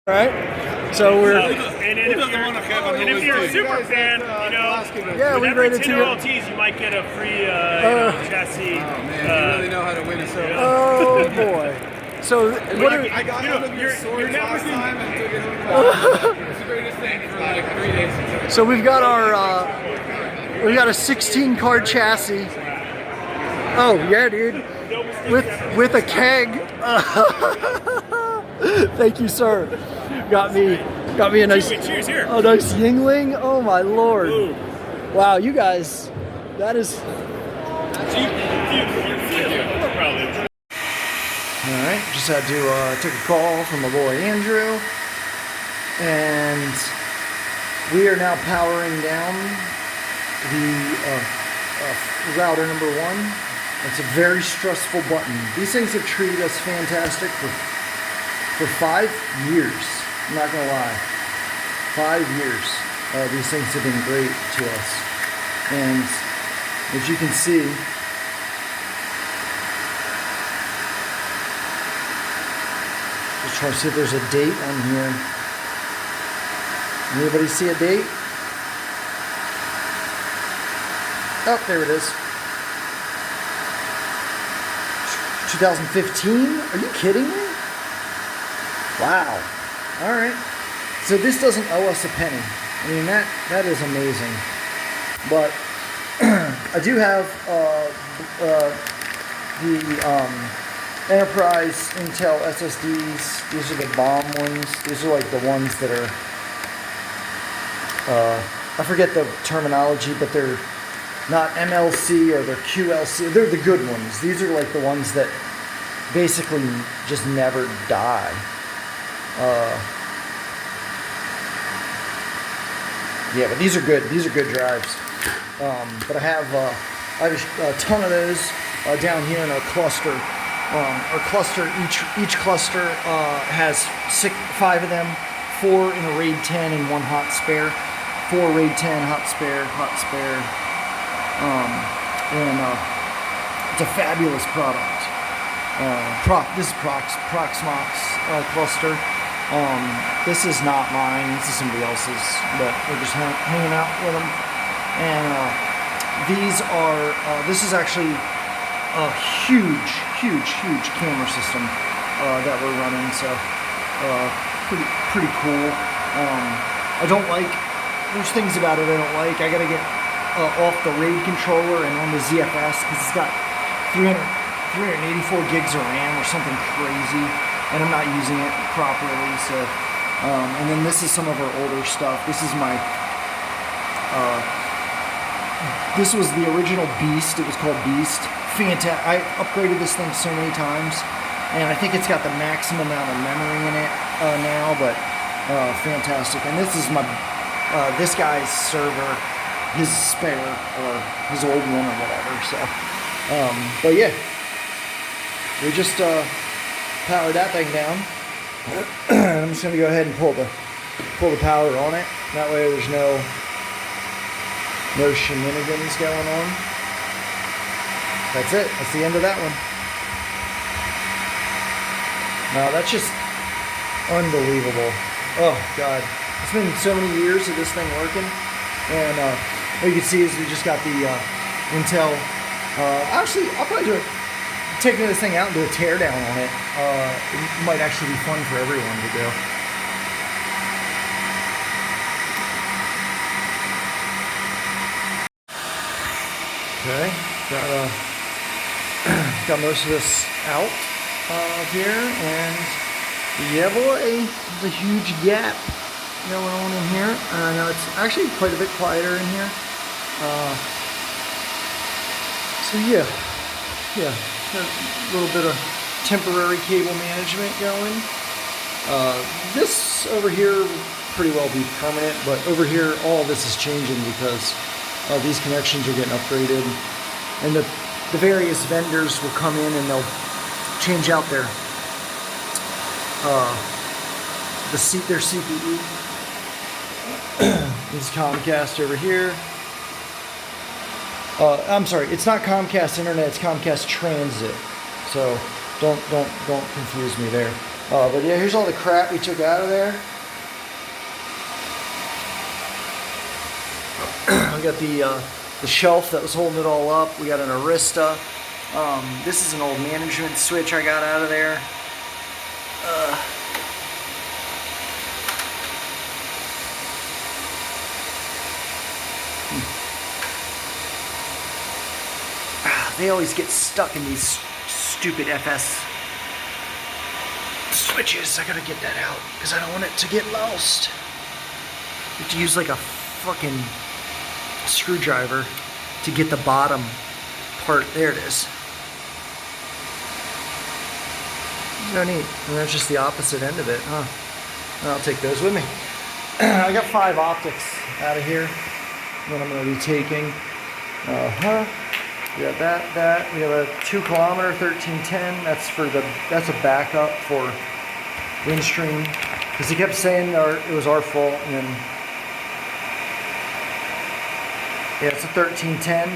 All right, so we're. And if you're a super fan, you know, Yeah, we rated 10 royalties, you might get a free chassis. Oh man, you really know how to win a so. Oh boy. So what are, I got one of your swords last time and took it home. It's the greatest thing for like 3 days. So we've got our we got a 16 card chassis. Oh yeah, dude. With a keg. Thank you, sir. Got me a nice Cheers here. a nice Yingling. Oh my lord. Ooh. Wow, you guys, that is. All right, just had to take a call from my boy Andrew, and we are now powering down the router number 1. It's a very stressful button. These things have treated us fantastic for 5 years. I'm not gonna lie, 5 years. These things have been great to us, and as you can see, just trying to see if there's a date on here. Anybody see a date? Oh, there it is. 2015? Are you kidding me? Wow. All right. So this doesn't owe us a penny. I mean, that is amazing. But I do have the Enterprise Intel SSDs. These are the bomb ones. These are like the ones that are, I forget the terminology, but they're not MLC or they're QLC. They're the good ones. These are like the ones that basically just never die. Yeah, but these are good. These are good drives. But I have a ton of those down here in our cluster. Our cluster, each cluster has 5 of them, 4 in a RAID 10 and 1 hot spare. 4 RAID 10, hot spare. And it's a fabulous product. This is Proxmox cluster. This is not mine. This is somebody else's, but we're just hanging out with them. And these are. This is actually a huge camera system that we're running. So pretty cool. I don't like. There's things about it I don't like. I gotta get off the RAID controller and on the ZFS because it's got 384 gigs of RAM or something crazy, and I'm not using it properly. So, and then this is some of our older stuff. This is my. This was the original Beast. It was called Beast. Fantastic. I upgraded this thing so many times, and I think it's got the maximum amount of memory in it now. But fantastic. And this is my this guy's server, his spare or his old one or whatever. So, but yeah, we just powered that thing down. And I'm just gonna go ahead and pull the power on it. That way, there's no shenanigans going on. That's it. That's the end of that one. No, that's just unbelievable. Oh God, it's been so many years of this thing working, and what you can see is we just got the Intel. Actually, I'll probably taking this thing out and do a teardown on it. It might actually be fun for everyone to do. Okay, got most of this out here, and yeah, boy, there's a huge gap going on in here. Now it's actually quite a bit quieter in here. So yeah, a little bit of temporary cable management going. This over here will pretty well be permanent, but over here all this is changing because these connections are getting upgraded, and the various vendors will come in and they'll change out their CPU. This is Comcast over here. I'm sorry, it's not Comcast Internet, it's Comcast Transit. So don't confuse me there. But yeah, here's all the crap we took out of there. I got the shelf that was holding it all up. We got an arista. This is an old management switch I got out of there. They always get stuck in these stupid FS switches. I gotta get that out because I don't want it to get lost. You have to use like a fucking screwdriver to get the bottom part. There it is. So neat. And that's just the opposite end of it, huh? I'll take those with me. I got 5 optics out of here that I'm going to be taking. We got that. We have a 2 kilometer 1310. That's a backup for Windstream. Because he kept saying it was our fault, and then yeah, it's a 1310.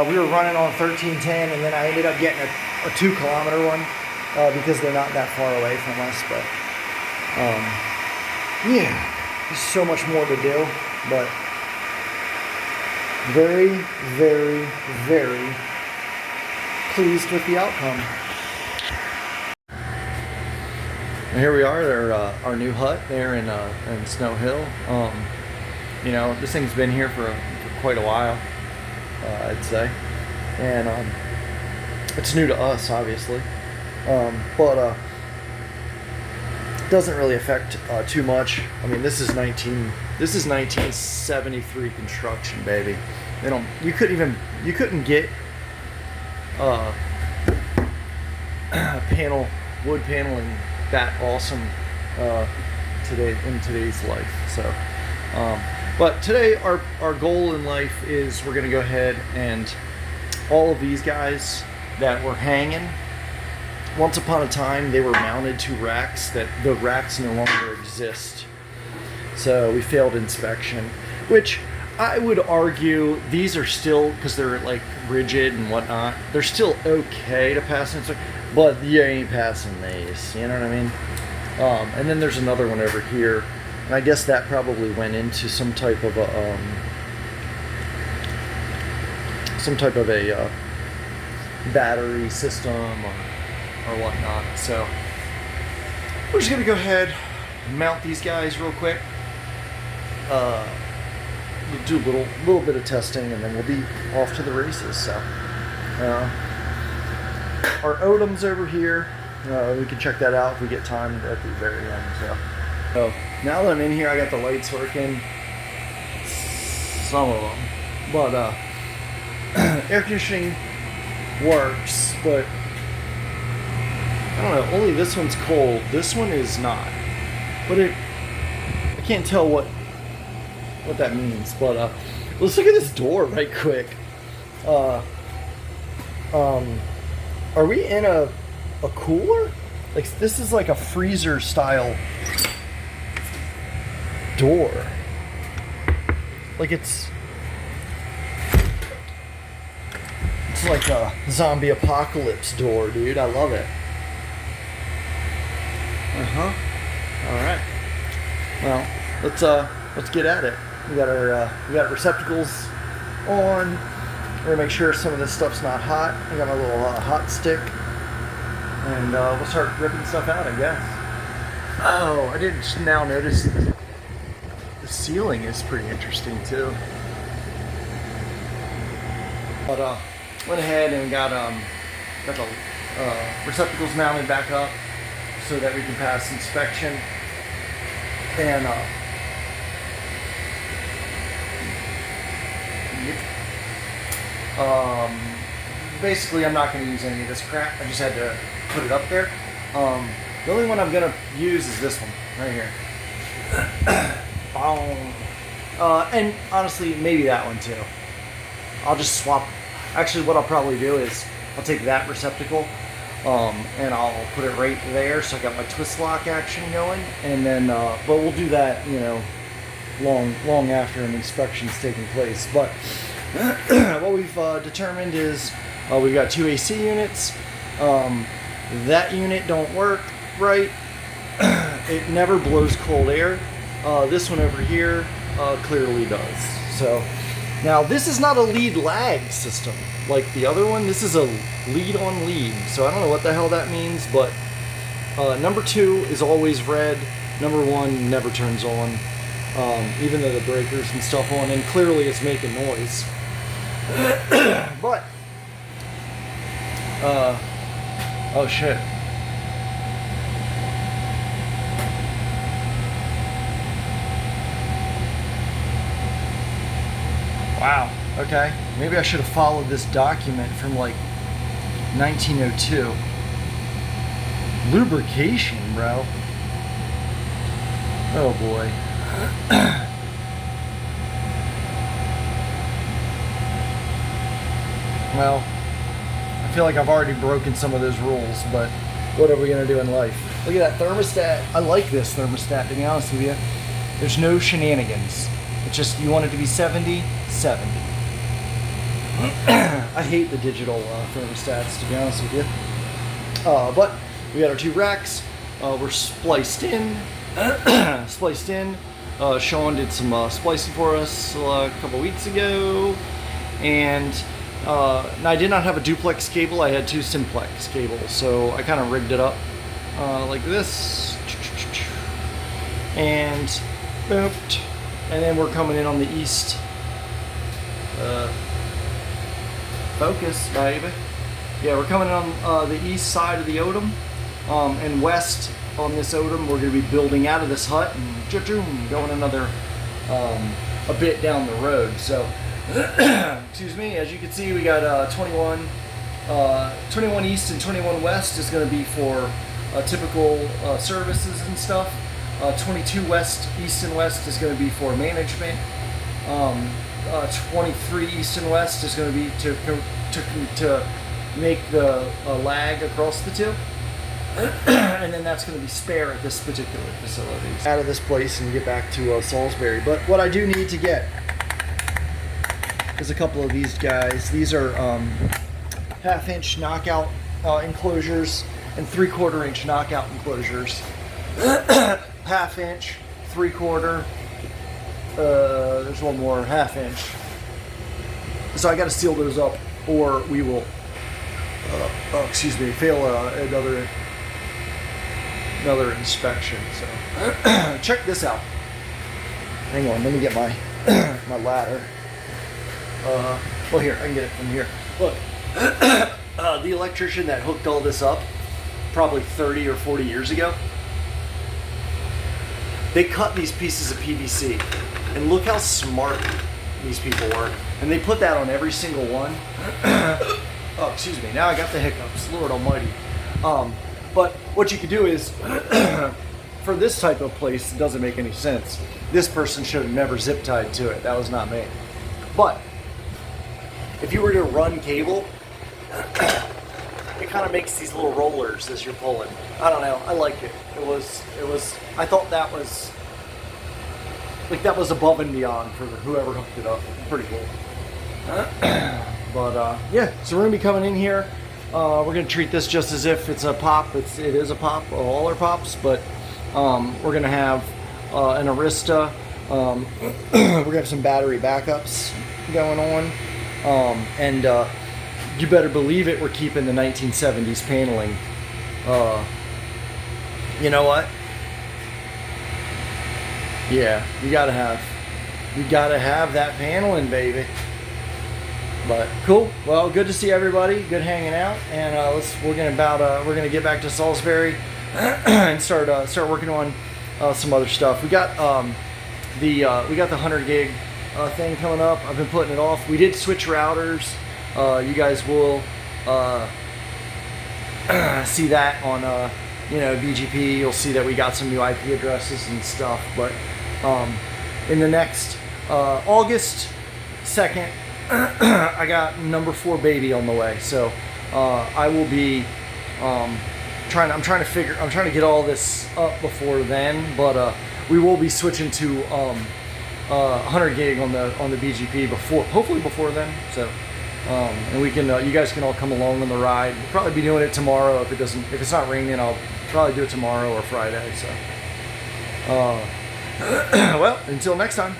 We were running on 1310, and then I ended up getting a 2 kilometer one because they're not that far away from us. But yeah, there's so much more to do, but very, very, very pleased with the outcome. And here we are at our new hut there in Snow Hill. You know, this thing's been here for quite a while, I'd say, and it's new to us, obviously, but it doesn't really affect too much. I mean, this is 1973 construction, baby. You couldn't get wood paneling that awesome in today's life. So, but today our goal in life is we're gonna go ahead and all of these guys that were hanging. Once upon a time, they were mounted to racks that the racks no longer exist. So we failed inspection, which I would argue these are still, because they're like rigid and whatnot, they're still okay to pass inspection, but you ain't passing these, you know what I mean? And then there's another one over here, and I guess that probably went into some type of a battery system or whatnot. So we're just gonna go ahead and mount these guys real quick. We'll do a little bit of testing, and then we'll be off to the races. So our OADM's over here. We can check that out if we get time at the very end. So now that I'm in here, I got the lights working, some of them, but air conditioning works, but I don't know, only this one's cold. This one is not. But I can't tell what that means. But let's look at this door right quick. Are we in a cooler? Like, this is like a freezer style door. Like it's like a zombie apocalypse door, dude. I love it. Alright. Well, let's get at it. We got receptacles on. We're gonna make sure some of this stuff's not hot. I got my little hot stick, and we'll start ripping stuff out, I guess. Oh, I did now notice the ceiling is pretty interesting too. But went ahead and got the receptacles mounted back up so that we can pass inspection. And basically I'm not going to use any of this crap. I just had to put it up there. The only one I'm going to use is this one right here. And honestly, maybe that one too. I'll just swap. Actually, what I'll probably do is I'll take that receptacle and I'll put it right there, so I got my twist lock action going, and then but we'll do that, you know, long after an inspection's taking place. But what we've determined is we've got 2 AC units. That unit don't work right. it never blows cold air. This one over here clearly does. So now this is not a lead lag system like the other one. This is a lead on lead. So I don't know what the hell that means, but number 2 is always red. Number 1 never turns on, even though the breakers and stuff on, and clearly it's making noise. But oh shit. Wow. Okay. Maybe I should have followed this document from like 1902. Lubrication, bro. Oh boy. Well, I feel like I've already broken some of those rules, but what are we gonna do in life? Look at that thermostat. I like this thermostat, to be honest with you. There's no shenanigans. It's just, you want it to be 70, 70. I hate the digital thermostats, to be honest with you. But we got our 2 racks. We're spliced in. Sean did some splicing for us a couple weeks ago. And I did not have a duplex cable. I had 2 simplex cables. So I kind of rigged it up like this. And boop. And then we're coming in on the east. Focus, baby. Yeah, we're coming in on the east side of the OADM. And west on this OADM, we're going to be building out of this hut and going another a bit down the road. So, excuse me, as you can see, we got 21 east and 21 west is going to be for typical services and stuff. 22 west, east and west is going to be for management. 23 east and west is going to be to make the lag across the 2. And then that's going to be spare at this particular facility. Out of this place and get back to Salisbury. But what I do need to get is a couple of these guys. These are 1/2-inch knockout enclosures and 3/4-inch knockout enclosures. 1/2-inch, 3/4. There's one more 1/2-inch. So I got to seal those up, or we will. Fail another inspection. So check this out. Hang on, let me get my my ladder. Well, here, I can get it from here. Look, the electrician that hooked all this up probably 30 or 40 years ago, they cut these pieces of PVC, and look how smart these people were. And they put that on every single one. Oh, excuse me, now I got the hiccups, Lord almighty. But what you could do is, for this type of place, it doesn't make any sense. This person should have never zip tied to it. That was not me. But if you were to run cable, it kind of makes these little rollers as you're pulling. I don't know, I like it. It was, I thought that was, like, that was above and beyond for whoever hooked it up. Pretty cool. But yeah, so we're gonna be coming in here. We're gonna treat this just as if it's a pop. It is a pop. All our pops, but we're gonna have an arista. We're gonna have some battery backups going on, and you better believe it. We're keeping the 1970s paneling. You know what? Yeah, you gotta have that paneling, baby. But cool. Well, good to see everybody. Good hanging out, and we're gonna get back to Salisbury and start working on some other stuff. We got the 100 gig thing coming up. I've been putting it off. We did switch routers. You guys will see that on BGP. You'll see that we got some new IP addresses and stuff. But in the next August 2nd. I got number 4 baby on the way, so I will be trying to get all this up before then, but we will be switching to 100 gig on the BGP hopefully before then. So and we can you guys can all come along on the ride. We'll probably be doing it tomorrow if it's not raining. I'll probably do it tomorrow or Friday. So Well, until next time.